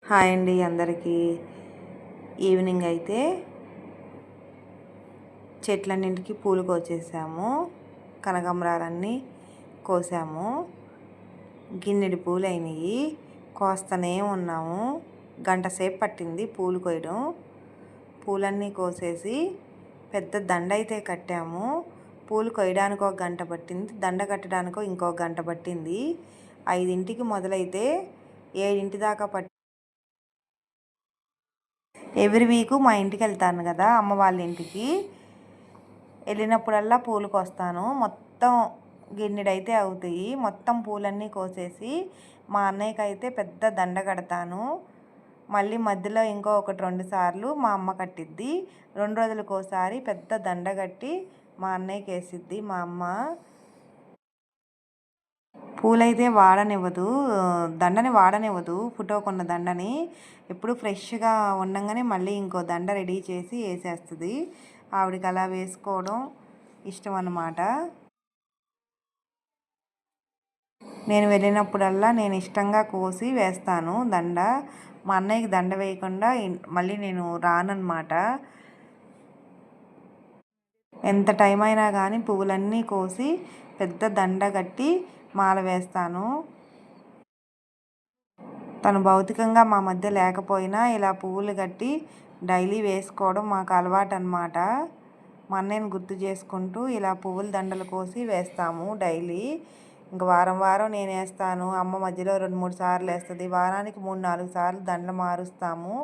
Hi అండి అందరికీ. Evening అయితే చెట్లన్నింటికి పూలు కోసేసాము. కనకాంబరాలన్నీ కోసాము. గిన్నెడి పూలు అయినాయి. కోస్తూనే ఉన్నాము. గంట సేపు పట్టింది పూలు కోయడం. పూలన్నీ కోసేసి పెద్ద దండ అయితే కట్టాము. పూలు కొయ్యడానికి ఒక గంట పట్టింది, దండ కట్టడానికి ఇంకో గంట పట్టింది. 5ంటికి మొదలైతే 7 దాకా ఎవ్రీ వీక్ మా ఇంటికి వెళ్తాను కదా, అమ్మ వాళ్ళ ఇంటికి వెళ్ళినప్పుడల్లా పూలు కోస్తాను. మొత్తం గిన్నెడైతే అవుతాయి. మొత్తం పూలన్నీ కోసేసి మా అన్నయ్యకి అయితే పెద్ద దండ కడతాను. మళ్ళీ మధ్యలో ఇంకో 1-2 సార్లు మా అమ్మ కట్టిద్ది. 2 రోజులకు ఒకసారి పెద్ద దండ కట్టి మా అన్నయ్యకి వేసిద్ది మా అమ్మ. పూలైతే వాడనివ్వదు, దండని వాడనివ్వదు. ఫోటోకున్న దండని ఎప్పుడు ఫ్రెష్గా ఉండగానే మళ్ళీ ఇంకో దండ రెడీ చేసి వేసేస్తుంది. ఆవిడకి అలా వేసుకోవడం ఇష్టం అన్నమాట. నేను వెళ్ళినప్పుడల్లా నేను ఇష్టంగా కోసి వేస్తాను దండ. మా అన్నయ్యకి దండ వేయకుండా మళ్ళీ నేను రానన్నమాట. ఎంత టైం అయినా కానీ పువ్వులన్నీ కోసి పెద్ద దండ కట్టి మాల వేస్తాను. తను భౌతికంగా మా మధ్య లేకపోయినా ఇలా పువ్వులు కట్టి డైలీ వేసుకోవడం మాకు అలవాటు అన్నమాట. మా అన్నయ్యని గుర్తు చేసుకుంటూ ఇలా పువ్వుల దండలు కోసి వేస్తాము డైలీ. ఇంక వారం వారం నేను వేస్తాను, అమ్మ మధ్యలో 2-3 సార్లు వేస్తుంది. వారానికి 3-4 సార్లు దండలు మారుస్తాము.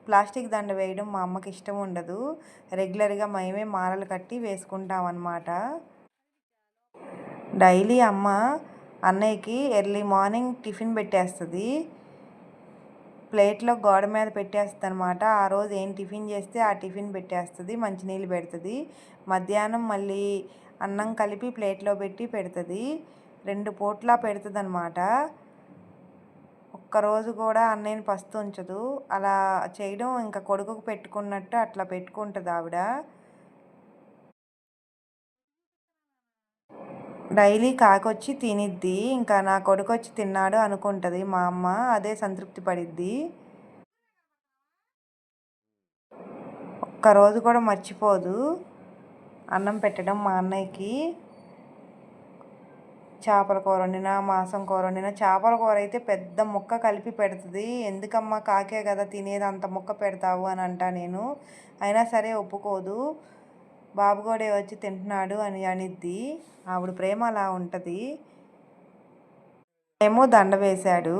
ప్లాస్టిక్ దండ వేయడం మా అమ్మకి ఇష్టం ఉండదు. రెగ్యులర్గా మేమే మాలలు కట్టి వేసుకుంటాం అన్నమాట. డైలీ అమ్మ అన్నయ్యకి ఎర్లీ మార్నింగ్ టిఫిన్ పెట్టేస్తుంది. ప్లేట్లో గోడ మీద పెట్టేస్తుంది అనమాట. ఆ రోజు ఏం టిఫిన్ చేస్తే ఆ టిఫిన్ పెట్టేస్తుంది, మంచినీళ్ళు పెడుతుంది. మధ్యాహ్నం మళ్ళీ అన్నం కలిపి ప్లేట్లో పెట్టి పెడుతుంది. 2 పూట్లా పెడుతుంది అనమాట. ఒక్కరోజు కూడా అన్నయ్యని పస్తు ఉంచదు. అలా చేయడం ఇంకా కొడుకుకు పెట్టుకున్నట్టు అట్లా పెట్టుకుంటుంది ఆవిడ. డైలీ కాకొచ్చి తినిద్ది, ఇంకా నా కొడుకు వచ్చి తిన్నాడు అనుకుంటుంది మా అమ్మ. అదే సంతృప్తి పడిద్ది. ఒక్కరోజు కూడా మర్చిపోదు అన్నం పెట్టడం మా అన్నయ్యకి. చేపల కూర వండినా, మాంసం కూర వండినా, చేపల కూర అయితే పెద్ద ముక్క కలిపి పెడుతుంది. ఎందుకమ్మా కాకే కదా తినేది, అంత ముక్క పెడతావు అని అంటా నేను. అయినా సరే ఒప్పుకోదు. బాబు కూడా వచ్చి తింటున్నాడు అని అనిద్ది. ఆవిడ ప్రేమ అలా ఉంటుంది. ఏమో దండ వేశాడు.